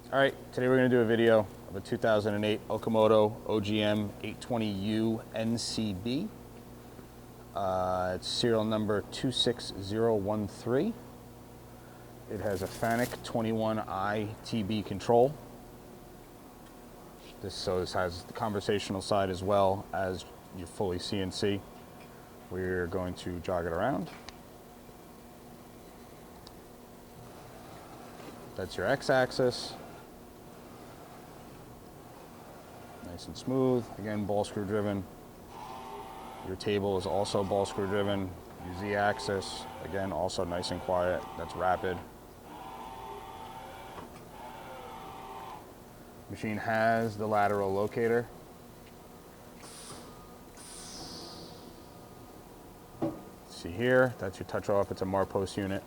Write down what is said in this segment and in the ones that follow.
All right, today we're going to do a video of a 2008 Okamoto OGM-820UNCB. It's serial number 26013. It has a FANUC 21i TB control. This has the conversational side as well as your fully CNC. We're going to jog it around. That's your x-axis. Nice and smooth. Again, ball screw driven. Your table is also ball screw driven. Your z-axis, again, also nice and quiet. That's rapid. Machine has the lateral locator. See here, that's your touch off. It's a Marpost unit.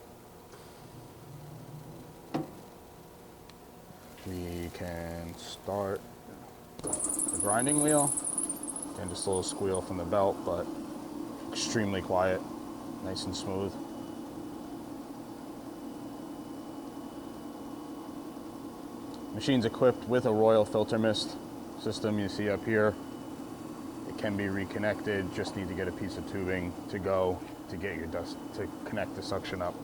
We can start the grinding wheel. Again, just a little squeal from the belt, but extremely quiet, nice and smooth. Machine's equipped with a Royal filter mist system you see up here. It can be reconnected, just need to get a piece of tubing to go to get your dust to connect the suction up.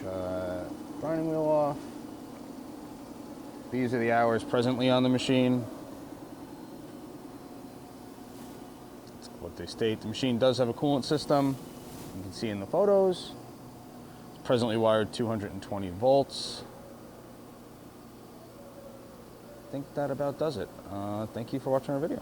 Shut grinding wheel off. These are the hours presently on the machine. That's what they state. The machine does have a coolant system. You can see in the photos. It's presently wired 220 volts. I think that about does it. Thank you for watching our video.